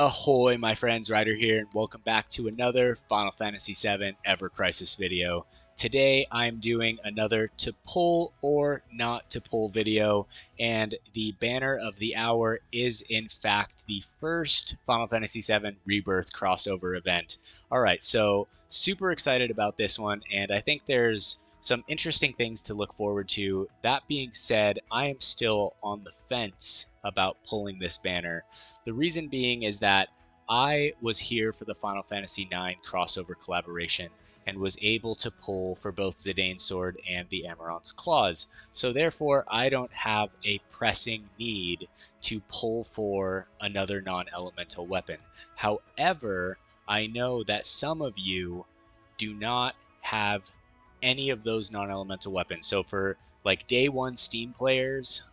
Ahoy, my friends, Ryder here, and welcome back to another Final Fantasy VII Ever Crisis video. Today, I'm doing another to pull or not to pull video, and the banner of the hour is, in fact, the first Final Fantasy VII Rebirth crossover event. Alright, so super excited about this one, and I think there's some interesting things to look forward to. That being said, I am still on the fence about pulling this banner. The reason being is that I was here for the Final Fantasy IX crossover collaboration and was able to pull for both Zidane's sword and the Amarant's claws. So therefore, I don't have a pressing need to pull for another non-elemental weapon. However, I know that some of you do not have any of those non-elemental weapons. So for like day one Steam players,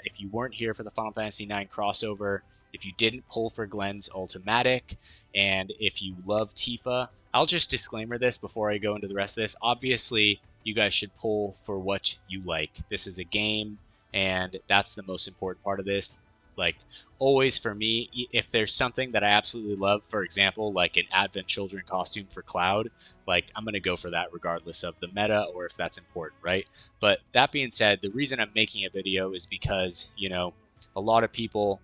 if you weren't here for the Final Fantasy IX crossover, if you didn't pull for Glenn's Ultimatic, and if you love Tifa, I'll just disclaimer this before I go into the rest of this. Obviously, you guys should pull for what you like. This is a game, and that's the most important part of this. Like, always for me, if there's something that I absolutely love, for example, like an Advent Children costume for Cloud, like, I'm going to go for that regardless of the meta or if that's important, right? But that being said, the reason I'm making a video is because, you know, a lot of people,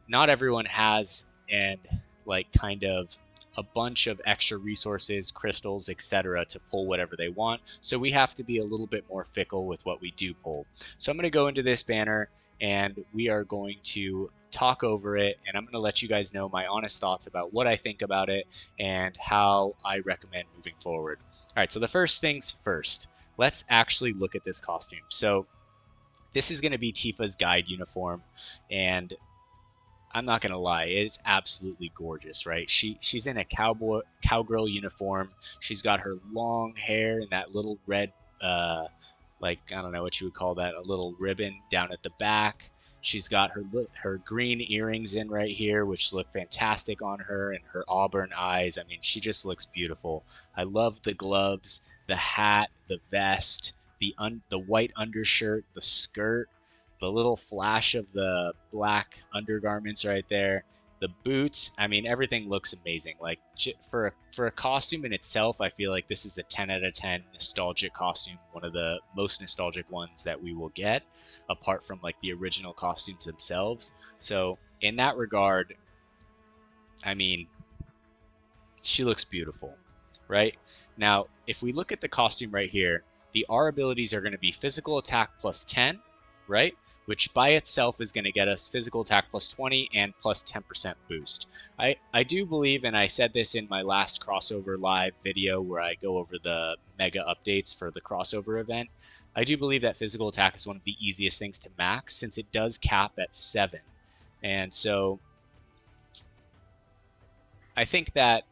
not everyone has, and like kind of a bunch of extra resources, crystals, etc. to pull whatever they want. So we have to be a little bit more fickle with what we do pull. So I'm going to go into this banner and we are going to talk over it, and I'm going to let you guys know my honest thoughts about what I think about it and how I recommend moving forward. All right, so the first things first, let's actually look at this costume. So this is going to be Tifa's guide uniform, and I'm not going to lie, it is absolutely gorgeous, right? She's in a cowgirl uniform. She's got her long hair and that little red like, I don't know what you would call that, a little ribbon down at the back. She's got her green earrings in right here, which look fantastic on her, and her auburn eyes. I mean, she just looks beautiful. I love the gloves, the hat, the vest, the white undershirt, the skirt, the little flash of the black undergarments right there. The boots, I mean, everything looks amazing. Like, for a costume in itself, I feel like this is a 10 out of 10 nostalgic costume, one of the most nostalgic ones that we will get, apart from like the original costumes themselves. So in that regard, I mean, she looks beautiful, right? Now, if we look at the costume right here, the R abilities are going to be physical attack plus 10, right? Which by itself is going to get us physical attack plus 20 and plus 10% boost. I do believe, and I said this in my last crossover live video where I go over the mega updates for the crossover event, I do believe that physical attack is one of the easiest things to max since it does cap at 7. And so I think that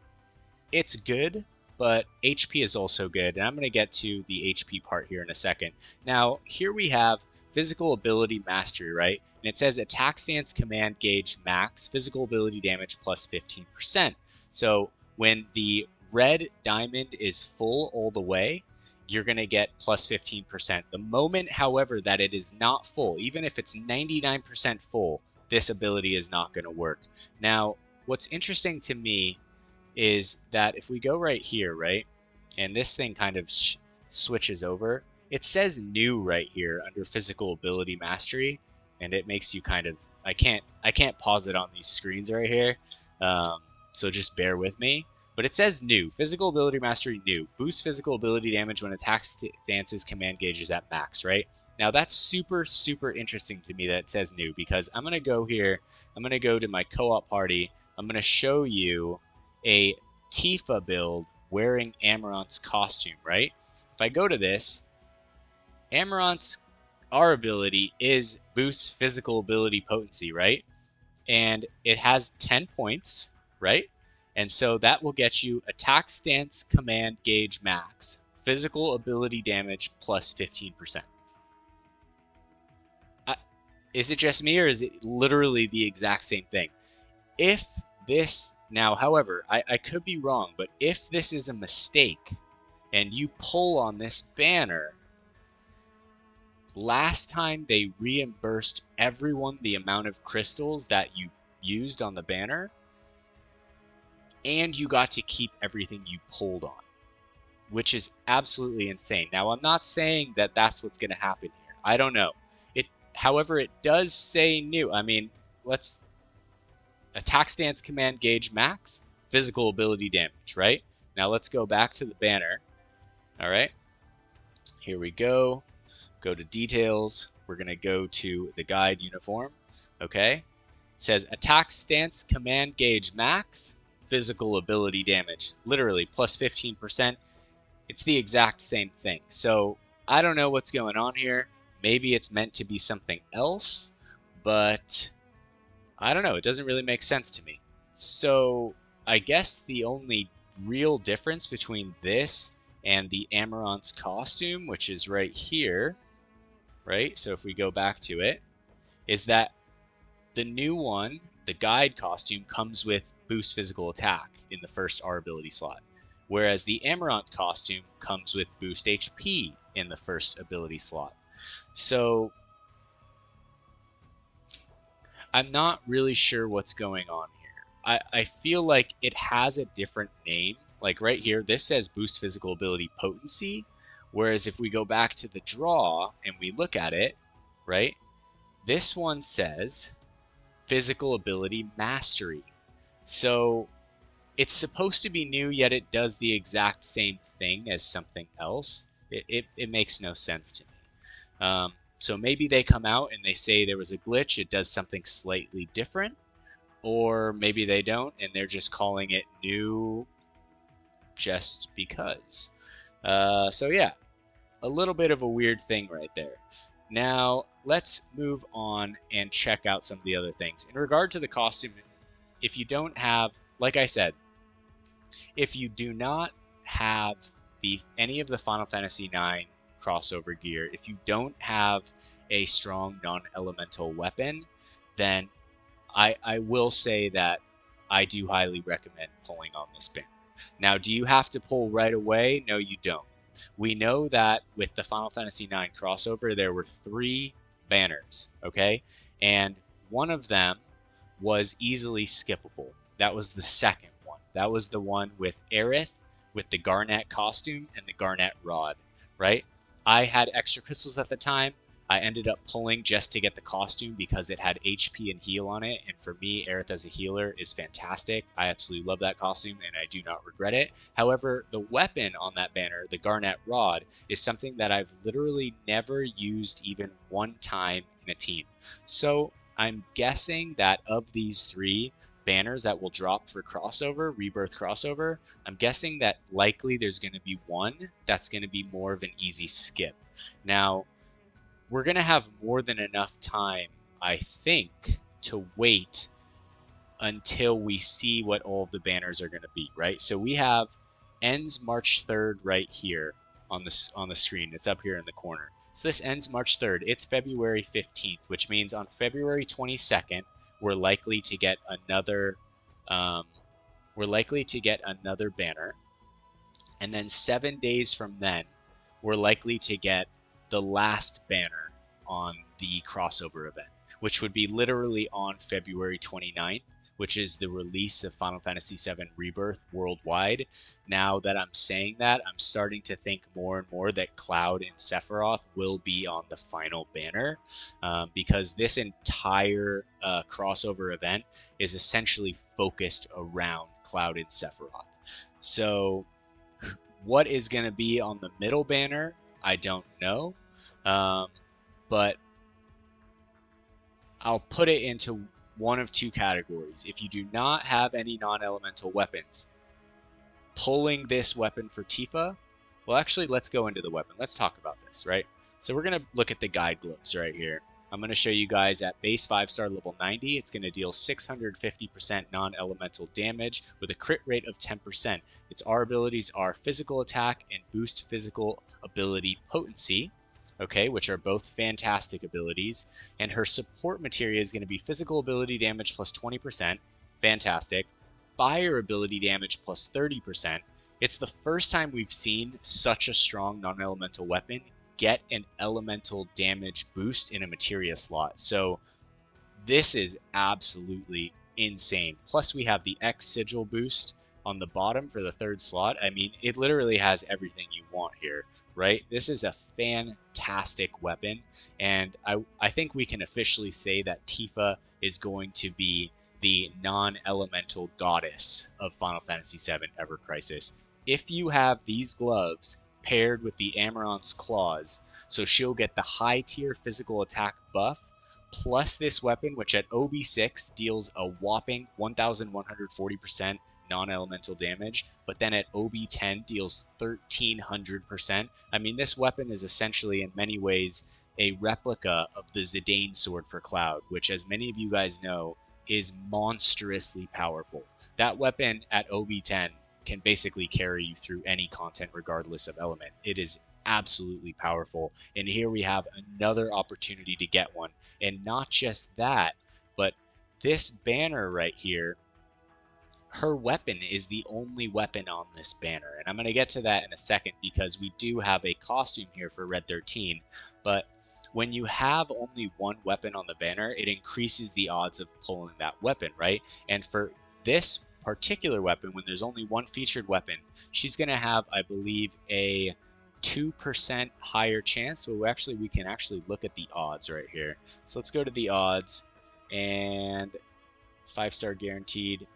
it's good, but HP is also good, and I'm going to get to the HP part here in a second. Now, here we have physical ability mastery, right? And it says attack stance command gauge max, physical ability damage plus 15%. So when the red diamond is full all the way, you're going to get plus 15%. The moment, however, that it is not full, even if it's 99% full, this ability is not going to work. Now, what's interesting to me is that if we go right here, right, and this thing kind of switches over, it says new right here under physical ability mastery, and it makes you kind of, I can't pause it on these screens right here, so just bear with me. But it says new, physical ability mastery new, boost physical ability damage when attack stances command gauge is at max, right? Now that's super interesting to me that it says new, because I'm gonna go here, I'm gonna go to my co-op party, I'm gonna show you a Tifa build wearing Amarant's costume, right? If I go to this, Amarant's R ability is boost physical ability potency, right? And it has 10 points, right? And so that will get you attack stance command gauge max, physical ability damage plus 15%. Is it just me, or is it literally the exact same thing? If this, now, however, I could be wrong, but if this is a mistake and you pull on this banner, last time they reimbursed everyone the amount of crystals that you used on the banner, and you got to keep everything you pulled on, which is absolutely insane. Now, I'm not saying that that's what's going to happen here. I don't know. However, it does say new. I mean, let's attack stance command gauge max, physical ability damage, right? Now let's go back to the banner. All right, here we go. Go to details. We're going to go to the guide uniform. Okay, it says attack stance command gauge max, physical ability damage. Literally plus 15%. It's the exact same thing. So I don't know what's going on here. Maybe it's meant to be something else, but I don't know. It doesn't really make sense to me. So I guess the only real difference between this and the Amarant's costume, which is right here, right? So if we go back to it, is that the new one, the guide costume, comes with boost physical attack in the first R ability slot, whereas the Amarant costume comes with boost HP in the first ability slot. So I'm not really sure what's going on here. I feel like it has a different name. Like right here, this says boost physical ability potency, whereas if we go back to the draw and we look at it, right, this one says physical ability mastery. So it's supposed to be new, yet it does the exact same thing as something else. It makes no sense to me. So maybe they come out and they say there was a glitch, it does something slightly different, or maybe they don't and they're just calling it new just because. So yeah, a little bit of a weird thing right there. Now let's move on and check out some of the other things. In regard to the costume, if you don't have, like I said, if you do not have any of the Final Fantasy IX crossover gear, if you don't have a strong non-elemental weapon, then I will say that I do highly recommend pulling on this banner. Now, do you have to pull right away? No, you don't. We know that with the Final Fantasy IX crossover, there were 3 banners, okay? And one of them was easily skippable. That was the second one. That was the one with Aerith, with the Garnet costume and the Garnet rod, right? I had extra crystals at the time. I ended up pulling just to get the costume because it had HP and heal on it. And for me, Aerith as a healer is fantastic. I absolutely love that costume and I do not regret it. However, the weapon on that banner, the Garnet rod, is something that I've literally never used even one time in a team. So I'm guessing that of these 3 banners that will drop for crossover, Rebirth Crossover, I'm guessing that likely there's going to be one that's going to be more of an easy skip. Now, we're going to have more than enough time, I think, to wait until we see what all of the banners are going to be, right? So we have ends March 3rd right here on the screen. It's up here in the corner. So this ends March 3rd. It's February 15th, which means on February 22nd, we're likely to get another banner, and then 7 days from then we're likely to get the last banner on the crossover event, which would be literally on February 29th, which is the release of Final Fantasy VII Rebirth worldwide. Now that I'm saying that, I'm starting to think more and more that Cloud and Sephiroth will be on the final banner, because this entire crossover event is essentially focused around Cloud and Sephiroth. So what is going to be on the middle banner, I don't know, but I'll put it into one of 2 categories. If you do not have any non-elemental weapons, pulling this weapon for Tifa, well, actually, let's go into the weapon. Let's talk about this, right? So we're going to look at the guide gloves right here. I'm going to show you guys at base 5-star level 90, it's going to deal 650% non-elemental damage with a crit rate of 10%. Its R abilities are physical attack and boost physical ability potency, okay, which are both fantastic abilities. And her support materia is going to be physical ability damage plus 20%, fantastic. Fire ability damage plus 30%. It's the first time we've seen such a strong non-elemental weapon get an elemental damage boost in a materia slot. So this is absolutely insane. Plus we have the X sigil boost, on the bottom for the third slot, I mean, it literally has everything you want here, right? This is a fantastic weapon, and I think we can officially say that Tifa is going to be the non-elemental goddess of Final Fantasy VII Ever Crisis. If you have these gloves paired with the Amaranth's claws, so she'll get the high tier physical attack buff, plus this weapon, which at OB6 deals a whopping 1,140% non-elemental damage, but then at OB10 deals 1,300%. I mean, this weapon is essentially, in many ways, a replica of the Zidane sword for Cloud, which, as many of you guys know, is monstrously powerful. That weapon at OB10 can basically carry you through any content regardless of element. It is absolutely powerful, and here we have another opportunity to get one. And not just that, but this banner right here, her weapon is the only weapon on this banner, and I'm going to get to that in a second because we do have a costume here for Red XIII. But when you have only one weapon on the banner, it increases the odds of pulling that weapon, right? And for this particular weapon, when there's only one featured weapon, she's going to have, I believe, a 2% higher chance. Well, actually, we can actually look at the odds right here. So let's go to the odds, and 5-star guaranteed.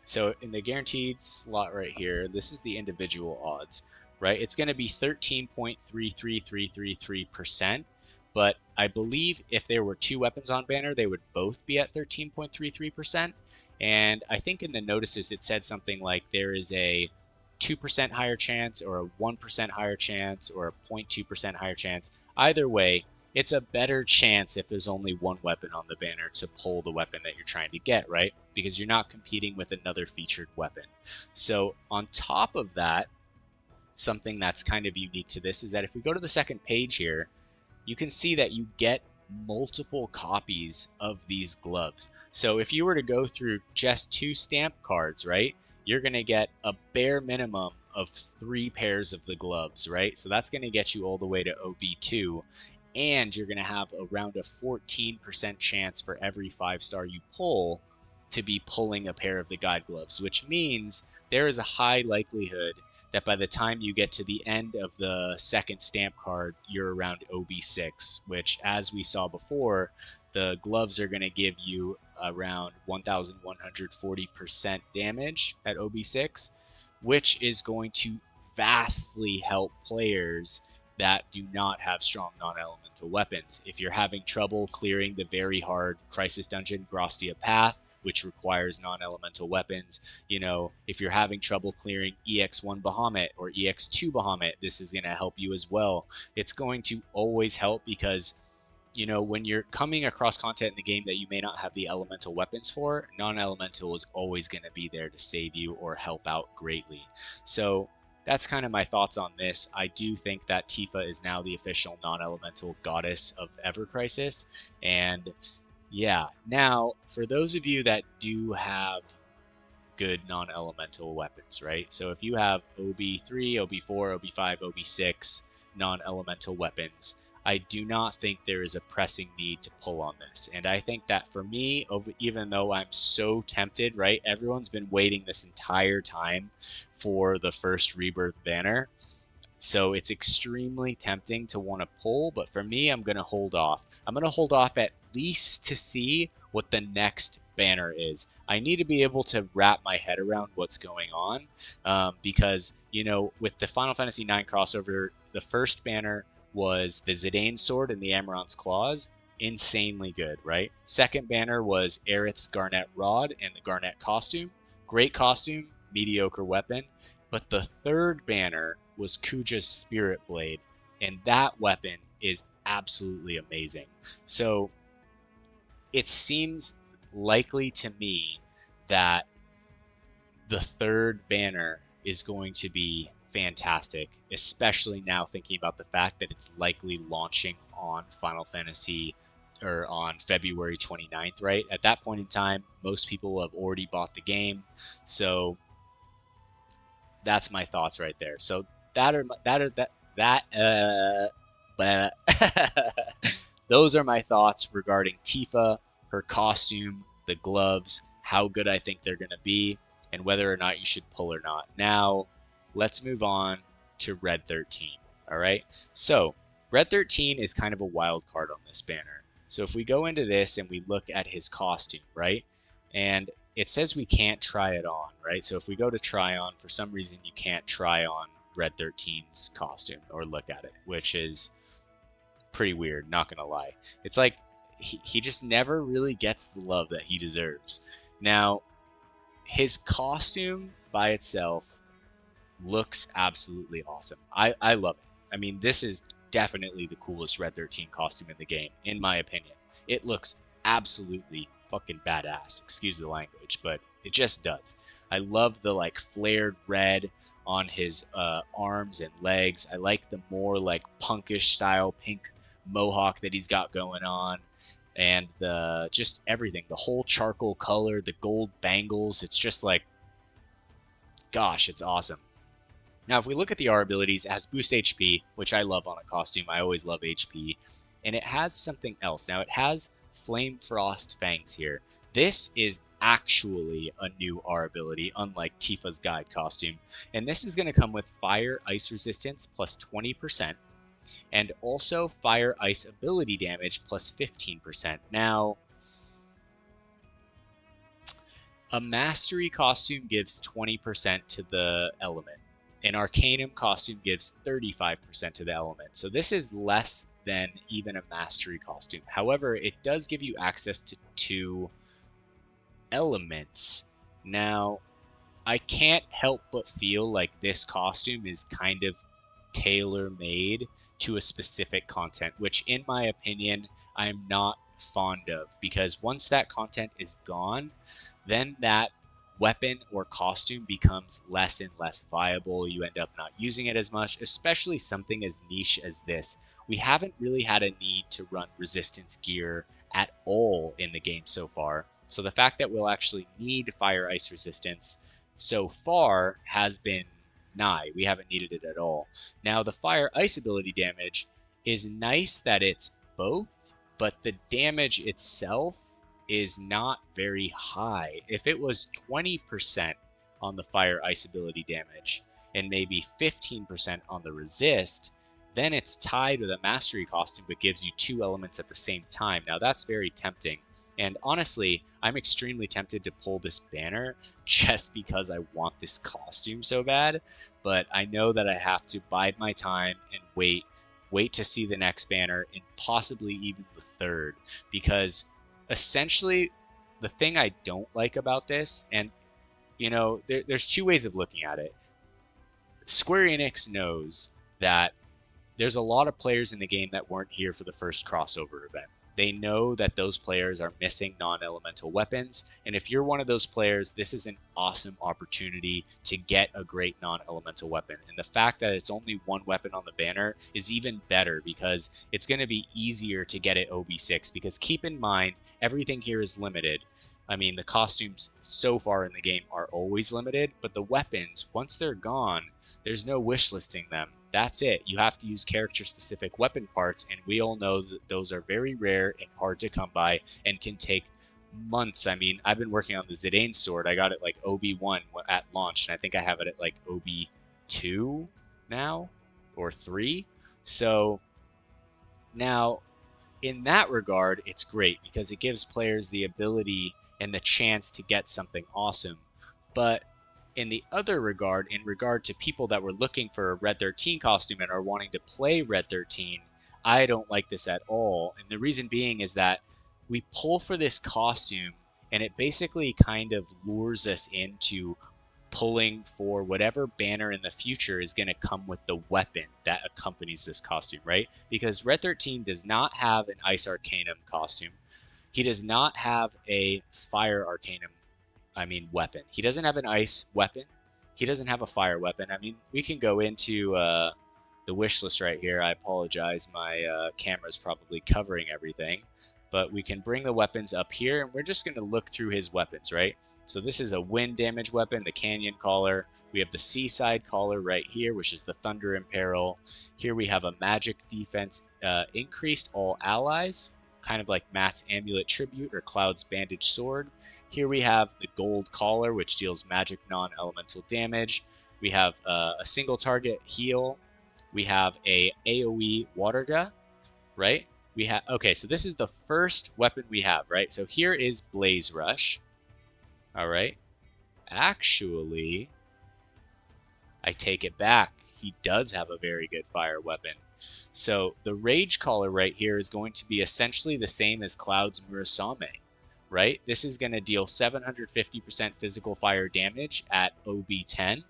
So in the guaranteed slot right here, this is the individual odds, right? It's going to be 13.33333%. But I believe if there were two weapons on banner, they would both be at 13.33%. And I think in the notices it said something like there is a 2% higher chance or a 1% higher chance or a 0.2% higher chance. Either way, it's a better chance if there's only one weapon on the banner to pull the weapon that you're trying to get, right? Because you're not competing with another featured weapon. So on top of that, something that's kind of unique to this is that if we go to the second page here, you can see that you get multiple copies of these gloves. So if you were to go through just 2 stamp cards, right, you're going to get a bare minimum of 3 pairs of the gloves, right? So that's going to get you all the way to OB2, and you're going to have around a 14% chance for every 5-star you pull to be pulling a pair of the guide gloves, which means there is a high likelihood that by the time you get to the end of the second stamp card, you're around OB6, which, as we saw before, the gloves are going to give you around 1,140% damage at OB6, which is going to vastly help players that do not have strong non-elemental weapons. If you're having trouble clearing the very hard Crisis Dungeon Grostia Path, which requires non-elemental weapons, you know, if you're having trouble clearing EX1 Bahamut or EX2 Bahamut, this is going to help you as well. It's going to always help because, you know, when you're coming across content in the game that you may not have the elemental weapons for, non-elemental is always going to be there to save you or help out greatly. So that's kind of my thoughts on this. I do think that Tifa is now the official non-elemental goddess of Ever Crisis, and yeah, now for those of you that do have good non-elemental weapons, right? So if you have OB3, OB4, OB5, OB6 non-elemental weapons, I do not think there is a pressing need to pull on this. And I think that for me, even though I'm so tempted, right? Everyone's been waiting this entire time for the first Rebirth banner. So it's extremely tempting to want to pull, but for me, I'm going to hold off. I'm going to hold off at least to see what the next banner is. I need to be able to wrap my head around what's going on because, you know, with the Final Fantasy IX crossover, the first banner was the Zidane sword and the Amaranth's claws. Insanely good, right? Second banner was Aerith's Garnet rod and the Garnet costume. Great costume, mediocre weapon. But the third banner was Kuja's Spirit Blade, and that weapon is absolutely amazing. So it seems likely to me that the third banner is going to be fantastic, especially now thinking about the fact that it's likely launching on Final Fantasy or on February 29th, right? At that point in time, most people will have already bought the game. So that's my thoughts right there. So those are my thoughts regarding Tifa, her costume, the gloves, how good I think they're going to be. and whether or not you should pull or not. Now, let's move on to Red XIII. All right, so Red XIII is kind of a wild card on this banner. So if we go into this and we look at his costume, right, and it says we can't try it on, right? So if we go to try on, for some reason you can't try on Red XIII's costume or look at it, which is pretty weird, not gonna lie. It's like he just never really gets the love that he deserves. Now, his costume by itself looks absolutely awesome. I love it. I mean, this is definitely the coolest Red XIII costume in the game, in my opinion. It looks absolutely fucking badass, excuse the language, but it just does. I love the like flared red on his arms and legs. I like the more like punkish style pink mohawk that he's got going on, and the just everything, the whole charcoal color, the gold bangles. It's just like, gosh, it's awesome. Now, if we look at the R abilities, it has boost HP, which I love on a costume. I always love HP. And it has something else. Now, it has Flame Frost Fangs here. This is actually a new R ability, unlike Tifa's Guide costume. And this is going to come with Fire Ice Resistance plus 20%, and also Fire Ice ability damage plus 15%. Now, a Mastery costume gives 20% to the element. An Arcanum costume gives 35% to the element. So this is less than even a Mastery costume. However, it does give you access to 2 elements. Now, I can't help but feel like this costume is kind of tailor-made to a specific content, which in my opinion, I'm not fond of, because once that content is gone, then that weapon or costume becomes less and less viable. You end up not using it as much, especially something as niche as this. We haven't really had a need to run resistance gear at all in the game so far. So the fact that we'll actually need Fire Ice Resistance so far has been nigh. We haven't needed it at all. Now, the Fire Ice ability damage is nice that it's both, but the damage itself is not very high. If it was 20% on the Fire Ice ability damage and maybe 15% on the resist, then it's tied with a Mastery costume but gives you 2 elements at the same time. Now that's very tempting. And honestly, I'm extremely tempted to pull this banner just because I want this costume so bad. But I know that I have to bide my time and wait to see the next banner and possibly even the third, because essentially the thing I don't like about this, and you know, there's 2 ways of looking at it. Square Enix knows that there's a lot of players in the game that weren't here for the first crossover event. They know that those players are missing non-elemental weapons, and if you're one of those players, this is an awesome opportunity to get a great non-elemental weapon. And the fact that it's only 1 weapon on the banner is even better, because it's going to be easier to get it OB6, because keep in mind, everything here is limited. I mean, the costumes so far in the game are always limited, but the weapons, once they're gone, there's no wish listing them. That's it. You have to use character-specific weapon parts, and we all know that those are very rare and hard to come by and can take months. I mean, I've been working on the Zidane sword. I got it like OB1 at launch, and I think I have it at like OB2 now, or 3. So now, in that regard, it's great because it gives players the ability and the chance to get something awesome. But in the other regard, in regard to people that were looking for a Red XIII costume and are wanting to play Red XIII, I don't like this at all. And the reason being is that we pull for this costume and it basically kind of lures us into pulling for whatever banner in the future is going to come with the weapon that accompanies this costume, right? Because Red XIII does not have an Ice Arcanum costume. He does not have a Fire Arcanum weapon. He doesn't have an ice weapon. He doesn't have a fire weapon. I mean, we can go into the wish list right here. I apologize. My camera's probably covering everything. But we can bring the weapons up here, and we're just going to look through his weapons, right? So this is a wind damage weapon, the Canyon Collar. We have the Seaside Collar right here, which is the Thunder Imperil. Here we have a magic defense increased all allies kind of like Matt's Amulet Tribute or Cloud's Bandage Sword. Here we have the gold collar, which deals magic non-elemental damage. We have a single target heal. We have a AoE water gun, right? We have, okay, so this is the first weapon we have, right? So here is Blaze Rush. All right. Actually, I take it back. He does have a very good fire weapon. So the Rage Collar right here is going to be essentially the same as Cloud's Murasame, right? This is going to deal 750% physical fire damage at OB10,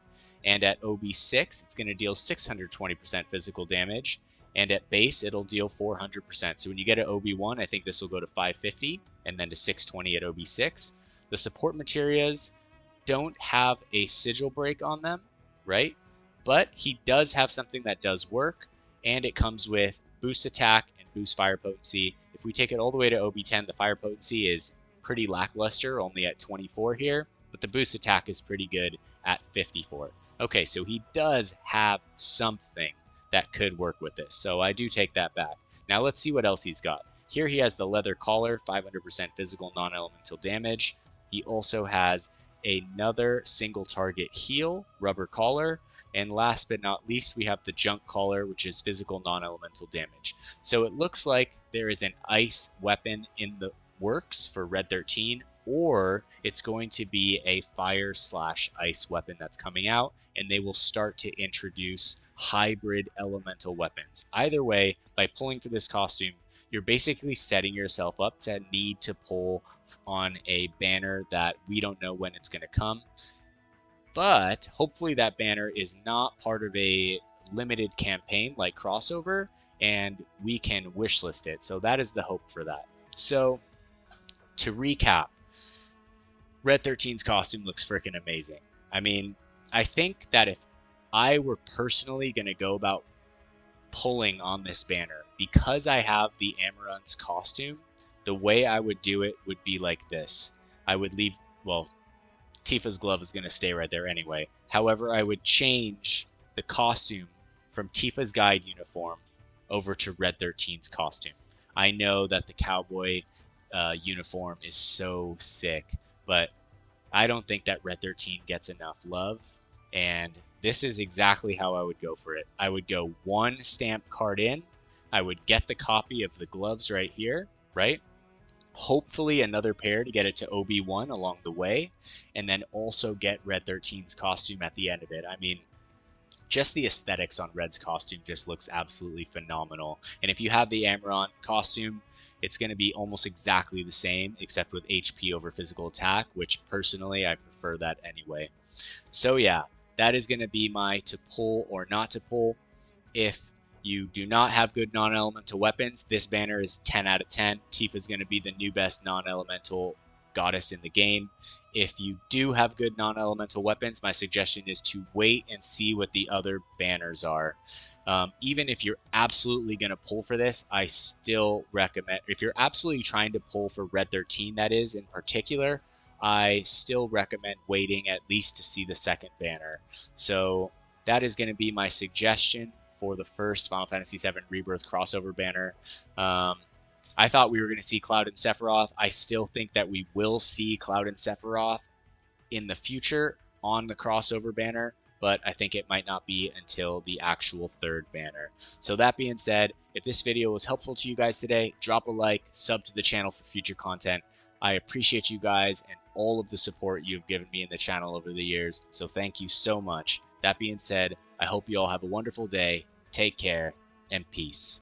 and at OB6 it's going to deal 620% physical damage, and at base it'll deal 400%. So when you get at OB1, I think this will go to 550 and then to 620 at OB6. The support materials don't have a sigil break on them, right? But he does have something that does work, and it comes with boost attack and boost fire potency. If we take it all the way to OB10, the fire potency is pretty lackluster, only at 24 here, but the boost attack is pretty good at 54. Okay, so he does have something that could work with this, so I do take that back. Now let's see what else he's got. Here he has the leather collar, 500% physical non-elemental damage. He also has another single target heal, rubber collar, and last but not least, we have the junk collar, which is physical non-elemental damage. So it looks like there is an ice weapon in the works for Red 13, or it's going to be a fire/ice weapon that's coming out, and they will start to introduce hybrid elemental weapons. Either way, by pulling for this costume, you're basically setting yourself up to need to pull on a banner that we don't know when it's going to come. But hopefully that banner is not part of a limited campaign like Crossover, and we can wishlist it. So that is the hope for that. So to recap, Red 13's costume looks freaking amazing. I mean, I think that if I were personally going to go about pulling on this banner, because I have the Amaranth's costume, the way I would do it would be like this. I would leave, well, Tifa's glove is going to stay right there anyway. However, I would change the costume from Tifa's guide uniform over to Red 13's costume. I know that the cowboy uniform is so sick, but I don't think that Red 13 gets enough love, and this is exactly how I would go for it. I would go one stamp card in, I would get the copy of the gloves right here, right? Hopefully another pair to get it to OB1 along the way, and then also get Red 13's costume at the end of it. I mean, just the aesthetics on Red's costume just looks absolutely phenomenal. And if you have the Amaranth costume, it's going to be almost exactly the same, except with HP over physical attack, which personally I prefer that anyway. So yeah, that is going to be my to pull or not to pull. If you do not have good non-elemental weapons, this banner is 10 out of 10. Tifa is going to be the new best non-elemental goddess in the game. If you do have good non-elemental weapons, my suggestion is to wait and see what the other banners are. Even if you're absolutely going to pull for this, I still recommend, if you're absolutely trying to pull for Red 13, that is in particular, I still recommend waiting at least to see the second banner. So that is going to be my suggestion for the first Final Fantasy VII Rebirth Crossover Banner. I thought we were going to see Cloud and Sephiroth. I still think that we will see Cloud and Sephiroth in the future on the Crossover Banner, but I think it might not be until the actual third banner. So that being said, if this video was helpful to you guys today, drop a like, sub to the channel for future content. I appreciate you guys and all of the support you've given me in the channel over the years, so thank you so much. That being said, I hope you all have a wonderful day, take care, and peace.